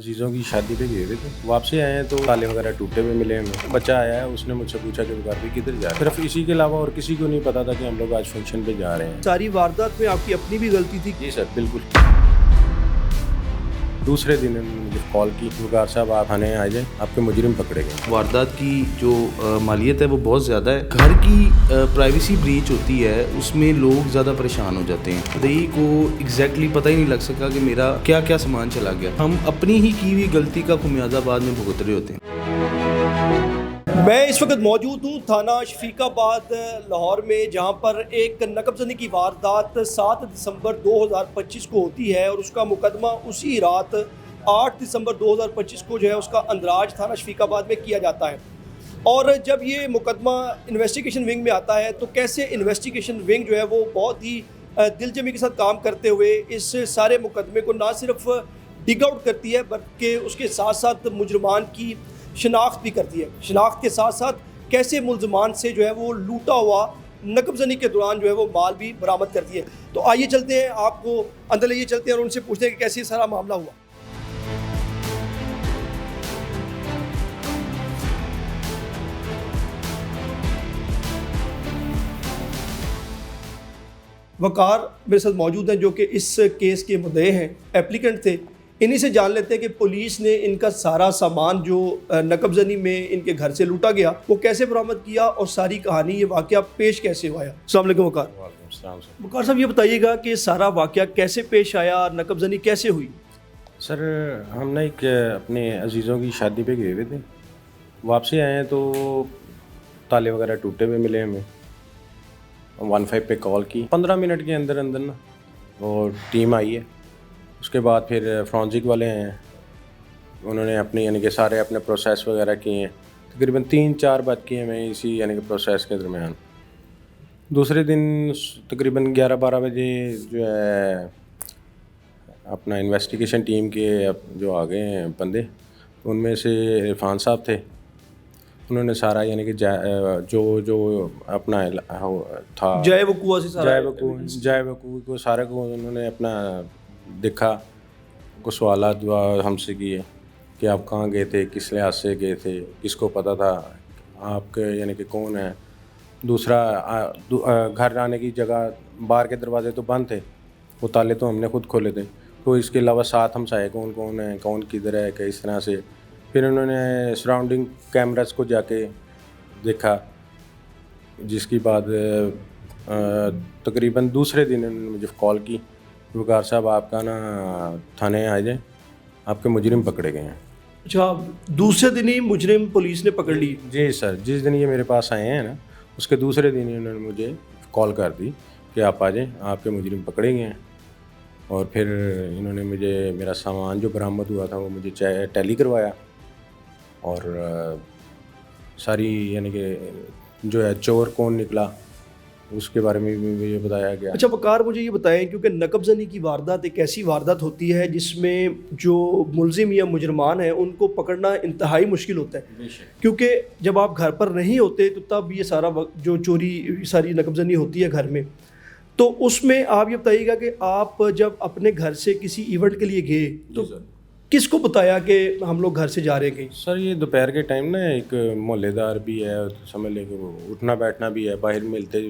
عزیزوں کی شادی پہ گئے تھے، واپسی آئے ہیں تو تالے وغیرہ ٹوٹے ہوئے ملے ہمیں. بچہ آیا ہے، اس نے مجھ سے پوچھا کہ وقار بھائی کدھر جا رہے ہیں. صرف اسی کے علاوہ اور کسی کو نہیں پتا تھا کہ ہم لوگ آج فنکشن پہ جا رہے ہیں. ساری واردات میں آپ کی اپنی بھی غلطی تھی؟ جی سر، بالکل. دوسرے دن انہوں نے مجھے کال کی، وقار صاحب آپ تھانے آ جائیں، آپ کے مجرم پکڑے گئے. واردات کی جو مالیت ہے وہ بہت زیادہ ہے. گھر کی پرائیویسی بریچ ہوتی ہے، اس میں لوگ زیادہ پریشان ہو جاتے ہیں. دہی کو ایگزیکٹلی پتہ ہی نہیں لگ سکا کہ میرا کیا کیا سامان چلا گیا. ہم اپنی ہی کی ہوئی غلطی کا خمیازہ بعد میں بھگت رہے ہوتے ہیں. میں اس وقت موجود ہوں تھانہ شفیق آباد لاہور میں، جہاں پر ایک نقب زنی کی واردات 7 دسمبر 2025 کو ہوتی ہے اور اس کا مقدمہ اسی رات 8 دسمبر 2025 کو جو ہے اس کا اندراج تھانہ شفیق آباد میں کیا جاتا ہے. اور جب یہ مقدمہ انویسٹیگیشن ونگ میں آتا ہے تو کیسے انویسٹیگیشن ونگ جو ہے وہ بہت ہی دل جمی کے ساتھ کام کرتے ہوئے اس سارے مقدمے کو نہ صرف ڈگ آؤٹ کرتی ہے بلکہ اس کے ساتھ ساتھ مجرمان کی شناخت بھی کرتی ہے. شناخت کے ساتھ ساتھ کیسے ملزمان سے جو ہے وہ لوٹا ہوا نقب زنی کے دوران جو ہے وہ مال بھی برآمد کرتی ہے. تو آئیے چلتے ہیں، آپ کو اندر لے چلتے ہیں اور ان سے پوچھتے ہیں کہ کیسے سارا معاملہ ہوا. وقار میرے ساتھ موجود ہیں جو کہ اس کیس کے مدعے ہیں، ایپلیکنٹ تھے. انہی سے جان لیتے ہیں کہ پولیس نے ان کا سارا سامان جو نقب زنی میں ان کے گھر سے لوٹا گیا وہ کیسے برآمد کیا اور ساری کہانی یہ واقعہ پیش کیسے ہوا. السلام علیکم وقار. وعلیکم السلام سر. وقار صاحب یہ بتائیے گا کہ سارا واقعہ کیسے پیش آیا، نقب زنی کیسے ہوئی؟ سر ہم نے ایک اپنے عزیزوں کی شادی پہ گئے ہوئے تھے، واپسی آئے ہیں تو تالے وغیرہ ٹوٹے ہوئے ملے ہمیں. 15 پہ کال کی، 15 منٹ کے اندر اندر نا اور ٹیم آئی ہے. اس کے بعد پھر فرانزک والے ہیں، انہوں نے اپنی یعنی کہ سارے اپنے پروسیس وغیرہ کیے ہیں. تقریباً 3-4 بات کی ہمیں اسی یعنی کہ پروسیس کے درمیان. دوسرے دن تقریباً 11-12 بجے جو ہے اپنا انویسٹیگیشن ٹیم کے جو آگے ہیں بندے، ان میں سے عرفان صاحب تھے. انہوں نے سارا یعنی کہ جو اپنا تھا جائے وقوع کو سارے کو انہوں نے اپنا دیکھا، کو سوالات ہم سے کیے کہ آپ کہاں گئے تھے، کس لحاظ سے گئے تھے، کس کو پتہ تھا آپ کے یعنی کہ کون ہے. دوسرا گھر آنے کی جگہ، باہر کے دروازے تو بند تھے، وہ تالے تو ہم نے خود کھولے تھے. تو اس کے علاوہ ساتھ ہمسائے کون ہیں، کون کدھر ہے، کہ اس طرح سے. پھر انہوں نے سراؤنڈنگ کیمراز کو جا کے دیکھا، جس کی بعد تقریباً دوسرے دن انہوں نے مجھے کال کی، وقار صاحب آپ کا نا تھانے آ جائیں، آپ کے مجرم پکڑے گئے ہیں. اچھا، دوسرے دن ہی مجرم پولیس نے پکڑ لی؟ جی سر، جس دن یہ میرے پاس آئے ہیں نا اس کے دوسرے دن ہی انہوں نے مجھے کال کر دی کہ آپ آ جائیں، آپ کے مجرم پکڑے گئے ہیں. اور پھر انہوں نے مجھے میرا سامان جو برآمد ہوا تھا وہ مجھے ٹیلی کروایا اور ساری یعنی کہ جو ہے چور کون نکلا اس کے بارے میں بھی مجھے بتایا گیا. اچھا وقار، مجھے یہ بتائیں، کیونکہ نقب زنی کی واردات ایک ایسی واردات ہوتی ہے جس میں جو ملزم یا مجرمان ہیں ان کو پکڑنا انتہائی مشکل ہوتا ہے، کیونکہ جب آپ گھر پر نہیں ہوتے تو تب یہ سارا جو چوری ساری نقب زنی ہوتی ہے گھر میں. تو اس میں آپ یہ بتائیے گا کہ آپ جب اپنے گھر سے کسی ایونٹ کے لیے گئے تو کس کو بتایا کہ ہم لوگ گھر سے جا رہے ہیں کہیں؟ سر یہ دوپہر کے ٹائم نا ایک محلے دار بھی ہے، سمجھ لیں کہ وہ اٹھنا بیٹھنا بھی ہے، باہر ملتے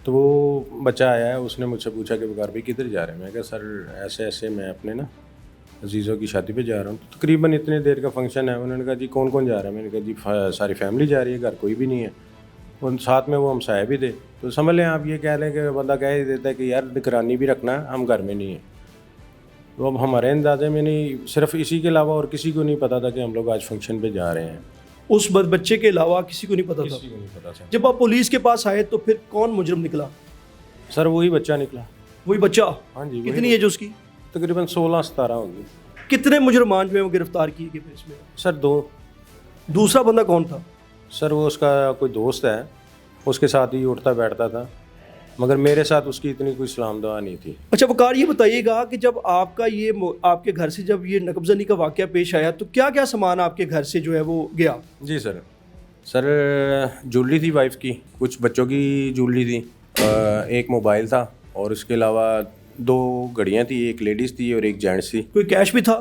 تو وہ بچہ آیا ہے، اس نے مجھ سے پوچھا کہ وقار بھائی کدھر جا رہے ہیں. میں کہا سر ایسے ایسے میں اپنے نا عزیزوں کی شادی پہ جا رہا ہوں. تو تقریباً اتنے دیر کا فنکشن ہے. انہوں نے کہا جی کون کون جا رہا ہے؟ میں نے کہا جی ساری فیملی جا رہی ہے، گھر کوئی بھی نہیں ہے. اور ساتھ میں وہ ہمسائے بھی تھے. تو سمجھ لیں آپ یہ کہہ لیں کہ بندہ کہہ ہی دیتا ہے کہ یار نگرانی بھی رکھنا، ہم گھر میں نہیں ہیں. تو اب ہمارے اندازے میں نہیں، صرف اسی کے علاوہ اور کسی کو نہیں پتا تھا کہ ہم لوگ آج فنکشن پہ جا رہے ہیں. اس بچے کے علاوہ کسی کو نہیں پتا تھا؟ کسی کو نہیں پتا تھا. جب آپ پولیس کے پاس آئے تو پھر کون مجرم نکلا؟ سر وہی بچہ نکلا. وہی بچہ؟ ہاں جی. کتنی ایج اس کی؟ تقریباً 16-17 ہوگی. کتنے مجرمان جو ہیں وہ گرفتار کیے گئے اس میں؟ سر 2. دوسرا بندہ کون تھا؟ سر وہ اس کا کوئی دوست ہے، اس کے ساتھ ہی اٹھتا بیٹھتا تھا، مگر میرے ساتھ اس کی اتنی کوئی سلام دعا نہیں تھی. اچھا وقار، یہ بتائیے گا کہ جب آپ کا آپ کے گھر سے جب یہ نقب زنی کا واقعہ پیش آیا تو کیا کیا سامان آپ کے گھر سے جو ہے وہ گیا؟ جی سر جویلری تھی وائف کی، کچھ بچوں کی جویلری تھی، ایک موبائل تھا اور اس کے علاوہ 2 گھڑیاں تھی، ایک لیڈیز تھی اور ایک جینٹس تھی. کوئی کیش بھی تھا؟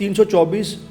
324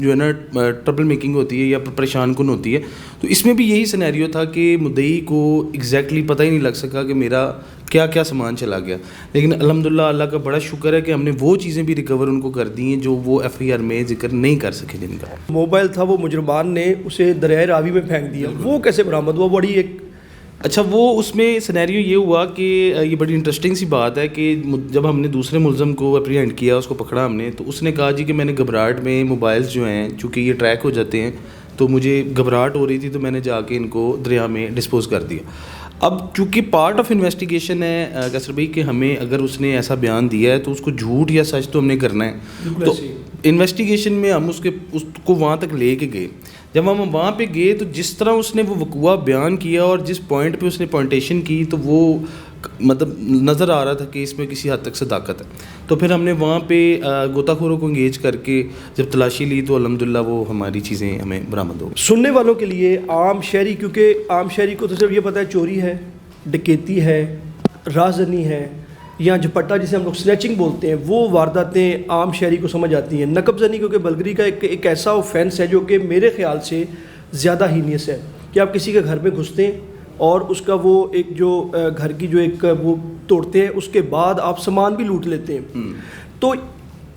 جو ہے نا ٹربل میکنگ ہوتی ہے یا پریشان کن ہوتی ہے. تو اس میں بھی یہی سینیریو تھا کہ مدعی کو ایگزیکٹلی پتہ ہی نہیں لگ سکا کہ میرا کیا کیا سامان چلا گیا. لیکن الحمدللہ اللہ کا بڑا شکر ہے کہ ہم نے وہ چیزیں بھی ریکور ان کو کر دی ہیں جو وہ ایف آئی آر میں ذکر نہیں کر سکے. جن کا موبائل تھا وہ مجرمان نے اسے دریائے راوی میں پھینک دیا, وہ کیسے برآمد ہوا؟ بڑی ایک اچھا وہ اس میں سینیریو یہ ہوا کہ یہ بڑی انٹرسٹنگ سی بات ہے کہ جب ہم نے دوسرے ملزم کو اپریہینڈ کیا, اس کو پکڑا ہم نے, تو اس نے کہا جی کہ میں نے گھبراہٹ میں موبائلز جو ہیں چونکہ یہ ٹریک ہو جاتے ہیں تو مجھے گھبراہٹ ہو رہی تھی تو میں نے جا کے ان کو دریا میں ڈسپوز کر دیا. اب چونکہ پارٹ آف انویسٹیگیشن ہے کیسر بھائی کہ ہمیں اگر اس نے ایسا بیان دیا ہے تو اس کو جھوٹ یا سچ تو ہم نے کرنا ہے. تو انویسٹیگیشن میں ہم اس کو وہاں تک لے کے گئے. جب ہم وہاں پہ گئے تو جس طرح اس نے وہ وقوع بیان کیا اور جس پوائنٹ پہ اس نے پوائنٹیشن کی تو وہ مطلب نظر آ رہا تھا کہ اس میں کسی حد تک صداقت ہے. تو پھر ہم نے وہاں پہ غوطہ خوروں کو انگیج کر کے جب تلاشی لی تو الحمدللہ وہ ہماری چیزیں ہمیں برآمد ہو گئی. سننے والوں کے لیے عام شہری, کیونکہ عام شہری کو تو صرف یہ پتہ ہے چوری ہے, ڈکیتی ہے, رازنی ہے یا جھپٹا جسے ہم لوگ سنیچنگ بولتے ہیں, وہ وارداتیں عام شہری کو سمجھ آتی ہیں. نقب زنی کیونکہ بلگری کا ایک ایسا اوفینس ہے جو کہ میرے خیال سے زیادہ ہینیس ہے کہ آپ کسی کے گھر میں گھستے ہیں اور اس کا وہ ایک جو گھر کی جو ایک وہ توڑتے ہیں, اس کے بعد آپ سامان بھی لوٹ لیتے ہیں. تو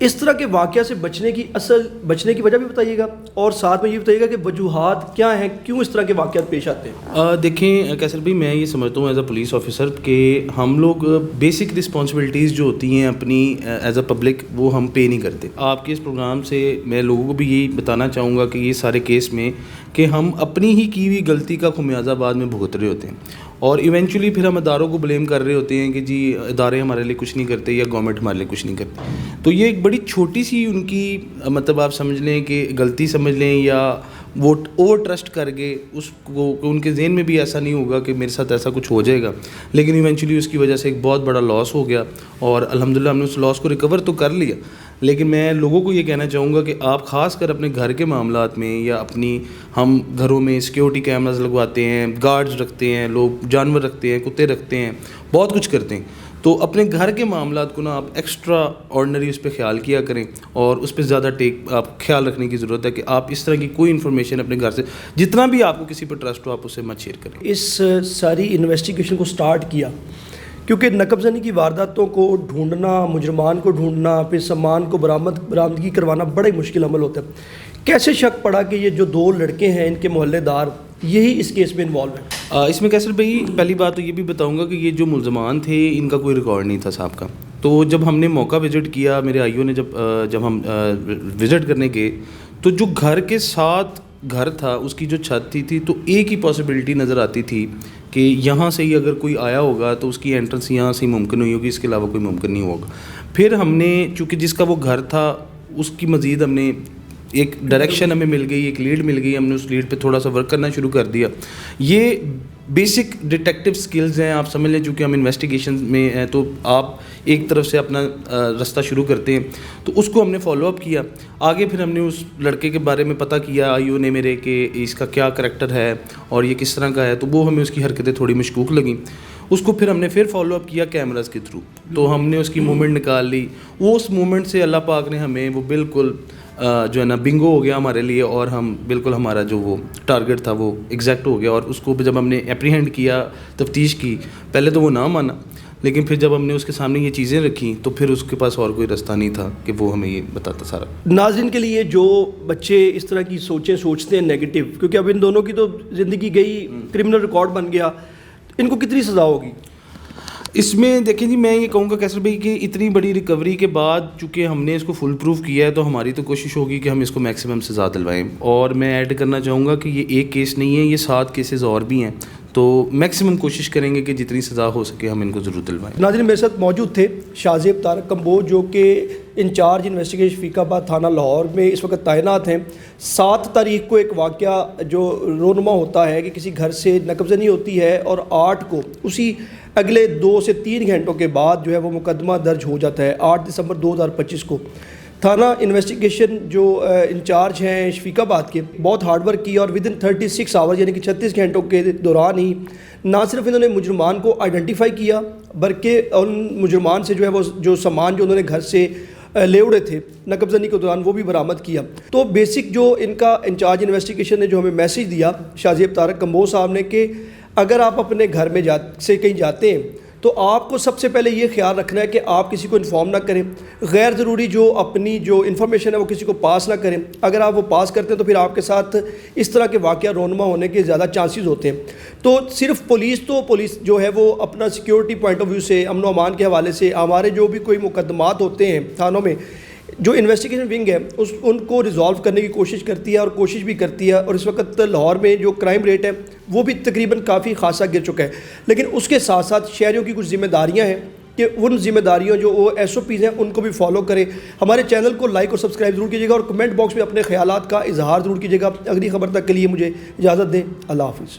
اس طرح کے واقعہ سے بچنے کی وجہ بھی بتائیے گا, اور ساتھ میں یہ بتائیے گا کہ وجوہات کیا ہیں, کیوں اس طرح کے واقعات پیش آتے ہیں. دیکھیں کیسر بھائی میں یہ سمجھتا ہوں ایز اے پولیس آفیسر کہ ہم لوگ بیسک رسپانسبلٹیز جو ہوتی ہیں اپنی ایز اے پبلک وہ ہم پے نہیں کرتے. آپ کے اس پروگرام سے میں لوگوں کو بھی یہی بتانا چاہوں گا کہ یہ سارے کیس میں کہ ہم اپنی ہی کی ہوئی غلطی کا خمیازہ بعد میں بھگت رہے ہوتے ہیں اور ایونچولی پھر ہم اداروں کو بلیم کر رہے ہوتے ہیں کہ جی ادارے ہمارے لیے کچھ نہیں کرتے یا گورنمنٹ ہمارے لیے کچھ نہیں کرتے. تو یہ ایک بڑی چھوٹی سی ان کی مطلب آپ سمجھ لیں کہ غلطی سمجھ لیں یا وہ اوور ٹرسٹ کر کے اس کو ان کے ذہن میں بھی ایسا نہیں ہوگا کہ میرے ساتھ ایسا کچھ ہو جائے گا, لیکن ایونچولی اس کی وجہ سے ایک بہت بڑا لاس ہو گیا اور الحمدللہ ہم نے اس لاس کو ریکور تو کر لیا. لیکن میں لوگوں کو یہ کہنا چاہوں گا کہ آپ خاص کر اپنے گھر کے معاملات میں یا اپنی ہم گھروں میں سیکیورٹی کیمراز لگواتے ہیں, گارڈز رکھتے ہیں, لوگ جانور رکھتے ہیں, کتے رکھتے ہیں, بہت کچھ کرتے ہیں, تو اپنے گھر کے معاملات کو نا آپ ایکسٹرا آرڈنری اس پہ خیال کیا کریں اور اس پہ زیادہ آپ خیال رکھنے کی ضرورت ہے کہ آپ اس طرح کی کوئی انفارمیشن اپنے گھر سے جتنا بھی آپ کو کسی پہ ٹرسٹ ہو آپ اسے مت شیئر کریں. اس ساری انویسٹیگیشن کو سٹارٹ کیا کیونکہ نقب زنی کی وارداتوں کو ڈھونڈنا, مجرمان کو ڈھونڈنا, پھر سامان کو برآمدگی کروانا بڑا ہی مشکل عمل ہوتا ہے. کیسے شک پڑا کہ یہ جو 2 لڑکے ہیں ان کے محلے دار یہی اس کیس میں انوالو ہیں؟ اس میں کیسر بھائی پہلی بات تو یہ بھی بتاؤں گا کہ یہ جو ملزمان تھے ان کا کوئی ریکارڈ نہیں تھا صاحب کا. تو جب ہم نے موقع وزٹ کیا, میرے آئیوں نے جب ہم وزٹ کرنے گئے تو جو گھر کے ساتھ گھر تھا اس کی جو چھت تھی تو ایک ہی پاسبلٹی نظر آتی تھی کہ یہاں سے ہی اگر کوئی آیا ہوگا تو اس کی انٹرنس یہاں سے ہی ممکن ہوئی ہوگی, اس کے علاوہ کوئی ممکن نہیں ہوگا. پھر ہم نے چونکہ جس کا وہ گھر تھا اس کی مزید ہم نے ایک ڈائریکشن ہمیں مل گئی, ایک لیڈ مل گئی, ہم نے اس لیڈ پہ تھوڑا سا ورک کرنا شروع کر دیا. یہ بیسک ڈیٹیکٹیو سکلز ہیں, آپ سمجھ لیں چونکہ ہم انویسٹیگیشن میں ہیں تو آپ ایک طرف سے اپنا رستہ شروع کرتے ہیں, تو اس کو ہم نے فالو اپ کیا. آگے پھر ہم نے اس لڑکے کے بارے میں پتہ کیا آئیو نے میرے کہ اس کا کیا کریکٹر ہے اور یہ کس طرح کا ہے, تو وہ ہمیں اس کی حرکتیں تھوڑی مشکوک لگیں. اس کو پھر ہم نے فالو اپ کیا کیمراز کے تھرو, تو ہم نے اس کی موومنٹ نکال لی. وہ اس موومنٹ سے اللہ پاک نے ہمیں وہ بالکل جو ہے نا بنگو ہو گیا ہمارے لیے, اور ہم بالکل ہمارا جو وہ ٹارگٹ تھا وہ ایگزیکٹ ہو گیا. اور اس کو جب ہم نے اپریہینڈ کیا, تفتیش کی, پہلے تو وہ نہ مانا, لیکن پھر جب ہم نے اس کے سامنے یہ چیزیں رکھیں تو پھر اس کے پاس اور کوئی رستہ نہیں تھا کہ وہ ہمیں یہ بتاتا سارا. ناظرین کے لیے جو بچے اس طرح کی سوچیں سوچتے ہیں نیگیٹو, کیونکہ اب ان دونوں کی تو زندگی گئی, کرمنل ریکارڈ بن گیا, ان کو کتنی سزا ہوگی؟ اس میں دیکھیں جی میں یہ کہوں گا کیسر بھائی کہ اتنی بڑی ریکوری کے بعد چونکہ ہم نے اس کو فل پروف کیا ہے تو ہماری تو کوشش ہوگی کہ ہم اس کو میکسیمم سزا دلوائیں. اور میں ایڈ کرنا چاہوں گا کہ یہ ایک کیس نہیں ہے, یہ 7 کیسز اور بھی ہیں, تو میکسیمم کوشش کریں گے کہ جتنی سزا ہو سکے ہم ان کو ضرور دلوائیں. ناظرین میرے ساتھ موجود تھے شاہ زیب طارق کمبوج جو کہ انچارج انویسٹیگیشن شفیق آباد تھانہ لاہور میں اس وقت تعینات ہیں. 7 تاریخ کو ایک واقعہ جو رونما ہوتا ہے کہ کسی گھر سے نقب زنی ہوتی ہے, اور 8 کو اسی اگلے 2 سے 3 گھنٹوں کے بعد جو ہے وہ مقدمہ درج ہو جاتا ہے. 8 دسمبر 2025 کو تھانہ انویسٹیگیشن جو انچارج ہیں شفیق آباد کے, بہت ہارڈ ورک کیا اور ودن 36 آورز یعنی کہ 36 گھنٹوں کے دوران ہی نہ صرف انہوں نے مجرمان کو آئیڈینٹیفائی کیا بلکہ ان مجرمان سے جو ہے وہ جو سامان جو انہوں نے گھر سے لے اڑے تھے نقب زنی کے دوران وہ بھی برآمد کیا. تو بیسک جو ان کا انچارج انویسٹیگیشن نے جو ہمیں میسیج دیا شاہ زیب طارق کمبوہ صاحب نے کہ اگر آپ اپنے گھر میں سے کہیں جاتے ہیں تو آپ کو سب سے پہلے یہ خیال رکھنا ہے کہ آپ کسی کو انفارم نہ کریں, غیر ضروری جو اپنی جو انفارمیشن ہے وہ کسی کو پاس نہ کریں. اگر آپ وہ پاس کرتے ہیں تو پھر آپ کے ساتھ اس طرح کے واقعہ رونما ہونے کے زیادہ چانسز ہوتے ہیں. تو صرف پولیس جو ہے وہ اپنا سیکیورٹی پوائنٹ آف ویو سے, امن و امان کے حوالے سے, ہمارے جو بھی کوئی مقدمات ہوتے ہیں تھانوں میں, جو انویسٹیگیشن ونگ ہے ان کو ریزالو کرنے کی کوشش کرتی ہے اور کوشش بھی کرتی ہے. اور اس وقت لاہور میں جو کرائم ریٹ ہے وہ بھی تقریباً کافی خاصا گر چکا ہے. لیکن اس کے ساتھ ساتھ شہریوں کی کچھ ذمہ داریاں ہیں کہ ان ذمہ داریوں جو وہ SOPs ہیں ان کو بھی فالو کریں. ہمارے چینل کو لائک اور سبسکرائب ضرور کیجیے گا اور کمنٹ باکس میں اپنے خیالات کا اظہار ضرور کیجیے گا. اگلی خبر تک کے لیے مجھے اجازت دیں. اللہ حافظ.